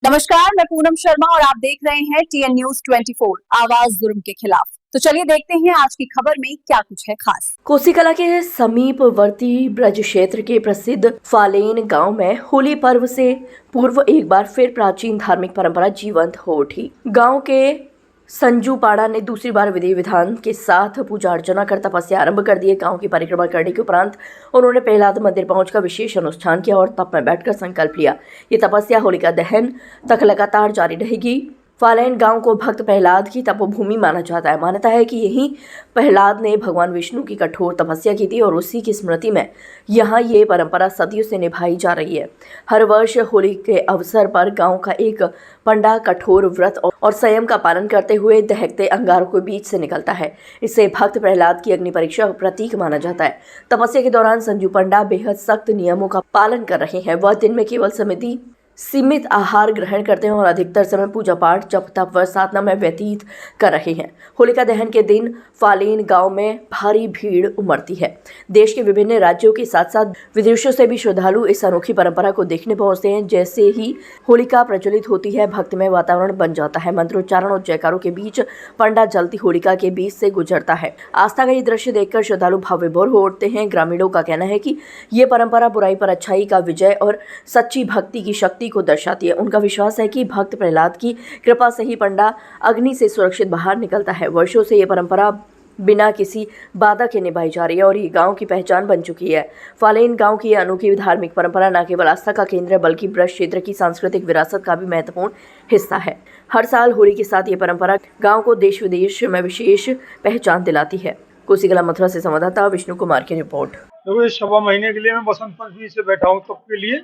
नमस्कार, मैं पूनम शर्मा और आप देख रहे हैं TN News 24 आवाज जुर्म के खिलाफ। तो चलिए देखते हैं आज की खबर में क्या कुछ है खास। कोसीकला के समीपवर्ती ब्रज क्षेत्र के प्रसिद्ध फालेन गांव में होली पर्व से पूर्व एक बार फिर प्राचीन धार्मिक परंपरा जीवंत हो उठी। गांव के संजू पाड़ा ने दूसरी बार विधि विधान के साथ पूजा अर्चना कर तपस्या आरंभ कर दी। गांव की परिक्रमा करने के उपरांत उन्होंने प्रहलाद मंदिर पहुंचकर विशेष अनुष्ठान किया और तप में बैठकर संकल्प लिया। ये तपस्या होलिका दहन तक लगातार जारी रहेगी। फालेन गांव को भक्त प्रहलाद की तपोभूमि माना जाता है। मान्यता है कि यहीं प्रहलाद ने भगवान विष्णु की कठोर तपस्या की थी और उसी की स्मृति में यहाँ ये परंपरा सदियों से निभाई जा रही है। हर वर्ष होली के अवसर पर गांव का एक पंडा कठोर व्रत और संयम का पालन करते हुए दहकते अंगारों के बीच से निकलता है। इसे भक्त प्रहलाद की अग्नि परीक्षा प्रतीक माना जाता है। तपस्या के दौरान संजू पंडा बेहद सख्त नियमों का पालन कर रहे हैं। वह दिन में केवल सीमित आहार ग्रहण करते हैं और अधिकतर समय पूजा पाठ जप तप व साधना में व्यतीत कर रहे हैं। होलिका दहन के दिन फालेन गांव में भारी भीड़ उमड़ती है। देश के विभिन्न राज्यों के साथ साथ विदेशों से भी श्रद्धालु इस अनोखी परंपरा को देखने पहुंचते हैं। जैसे ही होलिका प्रज्वलित होती है, भक्तिमय वातावरण बन जाता है। मंत्रोच्चारण और जयकारों के बीच पंडा जलती होलिका के बीच से गुजरता है। आस्था का ये दृश्य देखकर श्रद्धालु भाव विभोर हो उठते हैं। ग्रामीणों का कहना है कि ये परंपरा बुराई पर अच्छाई का विजय और सच्ची भक्ति की शक्ति को दर्शाती है। उनका विश्वास है कि भक्त प्रहलाद की कृपा से ही पंडा अग्नि से सुरक्षित बाहर निकलता है। वर्षों से ये परंपरा बिना किसी बाधा के निभाई जा रही है और ये गांव की पहचान बन चुकी है। फालेन गांव की अनोखी धार्मिक परंपरा न केवल आस्था का केंद्र है बल्कि ब्रज क्षेत्र की सांस्कृतिक विरासत का भी महत्वपूर्ण हिस्सा है। हर साल होली के साथ ये परंपरा गाँव को देश विदेश में विशेष पहचान दिलाती है। कोसीकला मथुरा से संवाददाता विष्णु कुमार की रिपोर्ट। देखो, ये सवा महीने के लिए मैं बसंत पंचमी से बैठा हूँ तप के लिए।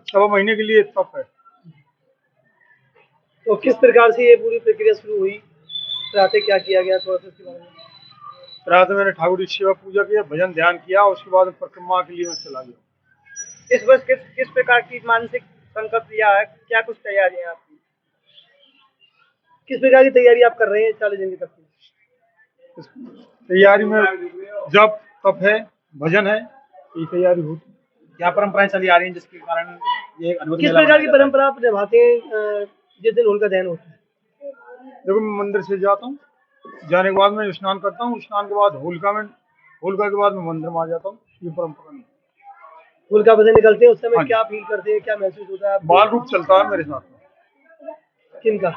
सवा महीने के लिए तप है। तो किस प्रकार से ये पूरी प्रक्रिया शुरू हुई? रात क्या किया गया, थोड़ा सा इसके बारे में। रात मैंने ठाकुर की सेवा पूजा किया, भजन ध्यान किया, उसके बाद परिक्रमा के लिए मैं चला गया। इस वर्ष किस प्रकार की मानसिक संकल्प लिया है? क्या कुछ तैयारी है आपकी? किस प्रकार की तैयारी आप कर रहे हैं 40 दिन की तप की? तैयारी में जप तप है, भजन है, ये तैयारी होती। क्या परंपराएं चली आ रही हैं जिसके कारण ये अद्भुत किस प्रकार की परंपरा आप निभाते हैं जिस दिन होलिका दहन होता है? देखो, मैं मंदिर से जाता हूँ, जाने के बाद मैं स्नान करता हूँ, स्नान के बाद होलिका के बाद मैं मंदिर में आ जाता हूँ। ये परंपरा नहीं। होलिका बजे निकलते हैं उस समय क्या फील करते हैं, क्या महसूस होता है? बाल रूप चलता है मेरे साथ में। किनका?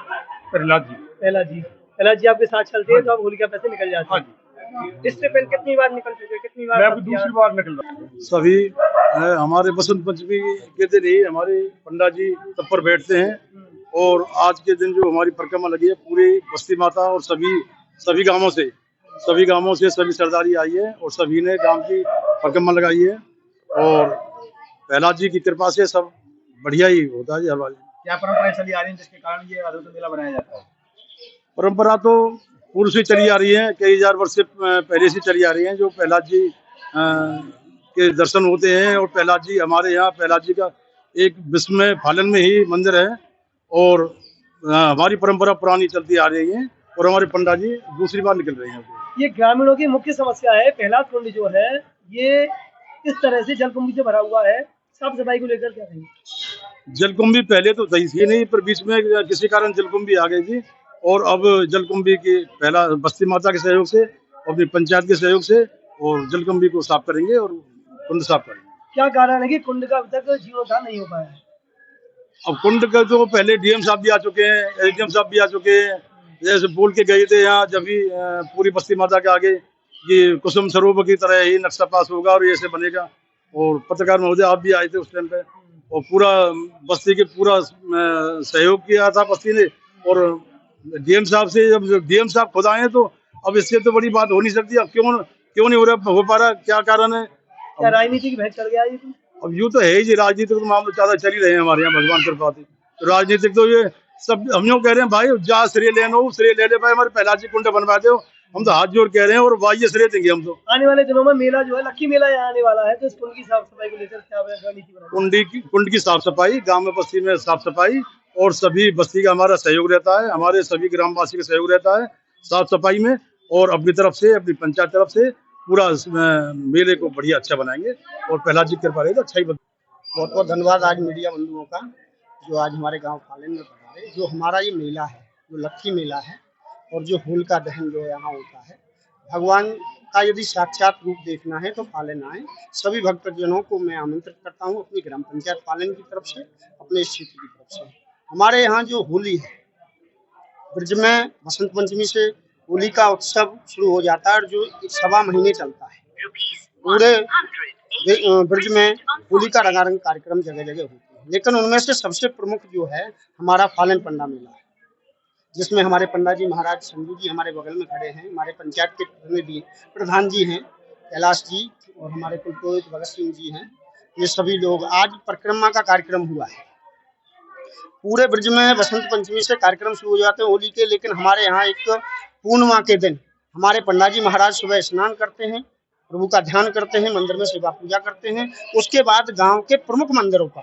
प्रहलाद जी आपके साथ चलते हैं तो आप होलिका पे से निकल जाते हैं। इससे पहले कितनी बार निकल चुके? कितनी बार? मैं अभी दूसरी बार निकल रहा हूँ। सभी हमारे बसंत पंचमी के दिन ही हमारे पंडा जी तब पर बैठते हैं और आज के दिन जो हमारी परिक्रमा लगी है पूरी बस्ती माता और सभी गांवों से सभी सरदारी आई है और सभी ने गांव की परिक्रमा लगाई है और प्रहलाद जी की कृपा से सब बढ़िया ही होता है। क्या परंपराएं चली आ रही हैं जिसके कारण ये अद्भुत मेला बनाया जाता है? परंपरा तो पूर्व से चली आ रही है, कई हजार वर्ष से पहले से चली आ रही है। जो प्रहलाद जी के दर्शन होते हैं और प्रहलाद जी हमारे यहाँ प्रहलाद जी का एक विश्व में फालन में ही मंदिर है और हमारी परंपरा पुरानी चलती आ रही है और हमारे पंडा जी दूसरी बार निकल रहे हैं। ये ग्रामीणों की मुख्य समस्या है। प्रहलाद कुंड जो है ये इस तरह से जलकुंभी से भरा हुआ है, साफ सफाई को लेकर क्या कहेंगे? जलकुंभी पहले तो थी नहीं, पर बीच में किसी कारण जलकुंभी आ गई थी और अब जलकुंभी की पहला बस्ती माता के सहयोग से अपनी पंचायत के सहयोग से और जलकुंभी को साफ करेंगे और कुंड साफ करेंगे। क्या कारण है कि कुंड का अब तक जीर्णोद्धार नहीं हो पाया है? अब कुंड का तो पहले डीएम साहब भी आ चुके हैं, एसडीएम साहब भी आ चुके हैं। जैसे बोल के गए थे यहाँ जब भी पूरी बस्ती माता के आगे कि कुसुम सरोवर की तरह ही नक्शा पास होगा और ये ऐसे बनेगा और पत्रकार महोदय आप भी आए थे उस टाइम पे और पूरा बस्ती के पूरा सहयोग किया था बस्ती ने और डीएम साहब से जब डीएम साहब खुद आए तो अब इससे तो बड़ी बात हो नहीं सकती। अब क्यों नहीं हो पा रहा, क्या कारण है? क्या राजनीति की भेंट चढ़ गया ये? अब यूँ तो है ही जी, राजनीतिक तो मामले ज्यादा चल ही रहे हैं हमारे यहाँ, भगवान कृपा से। तो राजनीतिक तो ये सब हम लोग कह रहे हैं भाई जा श्रेय ले ले भाई, हमारे प्रहलाद जी कुंड बनवा दो। हम तो हाथ जोड़ कह रहे हैं और वाह्य श्रेय देंगे हम तो। आने वाले दिनों में मेला जो है लक्की मेला यहाँ आने वाला है, तो इस कुंड की साफ सफाई को लेकर क्या रणनीति बनाई? कुंड की साफ सफाई, गाँव में बस्ती में साफ सफाई और सभी बस्ती का हमारा सहयोग रहता है, हमारे सभी ग्रामवासी का सहयोग रहता है साफ सफाई में और अपनी तरफ से अपनी पंचायत तरफ से पूरा मेले को बढ़िया अच्छा बनाएंगे और प्रहलाद जी कृपा रहेगा अच्छा ही। बहुत बहुत धन्यवाद आज मीडिया बंधुओं का जो आज हमारे गांव फालेन में पधारे। जो हमारा ये मेला है, जो लक्खी मेला है, और जो होलिका दहन जो यहाँ होता है, भगवान का यदि साक्षात रूप देखना है तो फालेन आए। सभी भक्तजनों को मैं आमंत्रित करता हूँ अपनी ग्राम पंचायत फालेन की तरफ से, अपने क्षेत्र की तरफ से। हमारे यहाँ जो होली है, ब्रज में बसंत पंचमी से होली का उत्सव शुरू हो जाता है और जो 1.25 महीने चलता है। पूरे ब्रज में होली का रंगारंग कार्यक्रम जगह जगह होते हैं, लेकिन उनमें से सबसे प्रमुख जो है हमारा फालेन पंडा मेला है, जिसमें हमारे पंडा जी महाराज संजू जी हमारे बगल में खड़े हैं। हमारे पंचायत के प्रतिनिधि प्रधान जी हैं कैलाश जी, और हमारे कुलपुरोहित भगत सिंह जी हैं। ये सभी लोग, आज परिक्रमा का कार्यक्रम हुआ है। पूरे ब्रज में बसंत पंचमी से कार्यक्रम शुरू हो जाते हैं होली के, लेकिन हमारे यहाँ एक पूर्णिमा के दिन हमारे पंडा जी महाराज सुबह स्नान करते हैं, प्रभु का ध्यान करते हैं, मंदिर में सेवा पूजा करते हैं। उसके बाद गांव के प्रमुख मंदिरों पर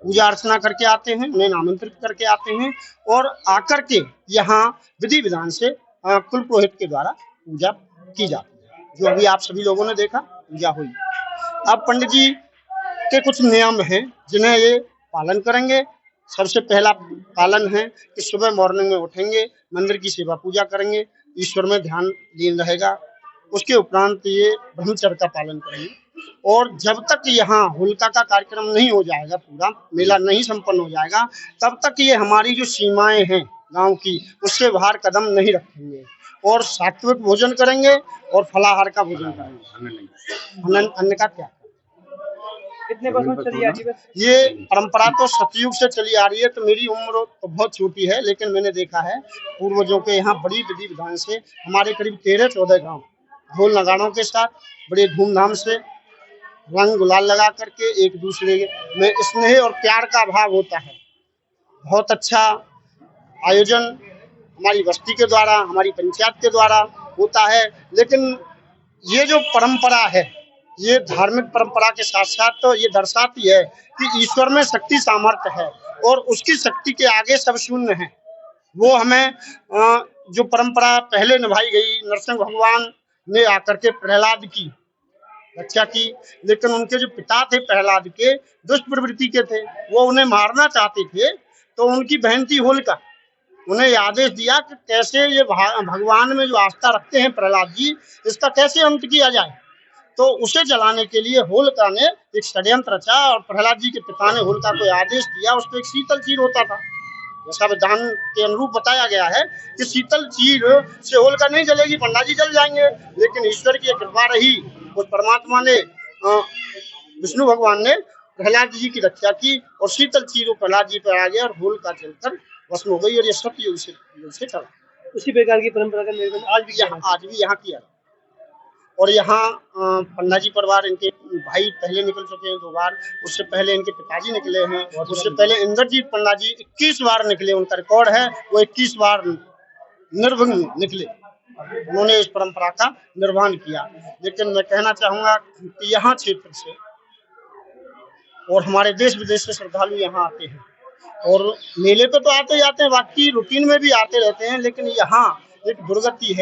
पूजा अर्चना करके आते हैं, उन्हें आमंत्रित करके आते हैं, और आकर के यहाँ विधि विधान से कुल पुरोहित के द्वारा पूजा की जाती है, जो अभी आप सभी लोगों ने देखा पूजा हुई। अब पंडित जी के कुछ नियम हैं जिन्हें ये पालन करेंगे। सबसे पहला पालन है कि सुबह मॉर्निंग में उठेंगे, मंदिर की सेवा पूजा करेंगे, ईश्वर में ध्यान लीन रहेगा। उसके उपरांत ये ब्रह्मचर्य का पालन करेंगे, और जब तक यहाँ होलिका का कार्यक्रम नहीं हो जाएगा, पूरा मेला नहीं संपन्न हो जाएगा, तब तक ये हमारी जो सीमाएं हैं गांव की, उससे बाहर कदम नहीं रखेंगे, और सात्विक भोजन करेंगे और फलाहार का भोजन करेंगे। अन्न का त्याग। कितने वर्षों से चली आ रही है? ये परंपरा तो सतयुग से चली आ रही है। तो मेरी उम्र तो बहुत छोटी है, लेकिन मैंने देखा है पूर्वजों के यहाँ बड़ी विधि विधान से हमारे करीब 13-14 गांव ढोल नगाड़ों के साथ बड़े धूमधाम से रंग गुलाल लगा करके एक दूसरे में स्नेह और प्यार का भाव होता है। बहुत अच्छा आयोजन हमारी बस्ती के द्वारा, हमारी पंचायत के द्वारा होता है। लेकिन ये जो परंपरा है, ये धार्मिक परंपरा के साथ साथ तो ये दर्शाती है कि ईश्वर में शक्ति सामर्थ्य है, और उसकी शक्ति के आगे सब शून्य है। वो हमें जो परंपरा पहले निभाई गई, नरसिंह भगवान ने आकर के प्रहलाद की रक्षा की, लेकिन उनके जो पिता थे प्रहलाद के, दुष्ट प्रवृत्ति के थे, वो उन्हें मारना चाहते थे। तो उनकी बहन थी होलिका, उन्हें आदेश दिया कि कैसे ये भगवान में जो आस्था रखते हैं प्रहलाद जी, इसका कैसे अंत किया जाए। तो उसे जलाने के लिए होलिका ने एक षड्यंत्र रचा, और प्रहलाद जी के पिता ने होलिका को आदेश दिया। उसको एक शीतल चीर होता था, जैसा विधान के अनुरूप बताया गया है कि शीतल चीर से होलिका नहीं जलेगी, पंडा जी जल जाएंगे। लेकिन ईश्वर की कृपा रही, उस परमात्मा ने, विष्णु भगवान ने प्रहलाद जी की रक्षा की, और शीतल चीर प्रहलाद जी पर आ गया, और होलिका जलकर भस्म हो गई, और ये सतयुग से चला। उसी प्रकार की परंपरा का निर्माण आज भी यहाँ किया। और यहाँ पंडा जी परिवार, इनके भाई पहले निकल चुके हैं 2 बार, उससे पहले इनके पिताजी निकले हैं, उससे पहले इंद्रजीत पंडा जी 21 बार निकले, उनका रिकॉर्ड है, वो 21 बार निर्विघ्न निकले, उन्होंने इस परंपरा का निर्वहन किया। लेकिन मैं कहना चाहूंगा कि यहाँ क्षेत्र से और हमारे देश विदेश से श्रद्धालु यहाँ आते हैं, और मेले पे तो आते ही आते हैं, बाकी रूटीन में भी आते रहते हैं, लेकिन यहाँ एक दुर्गति है।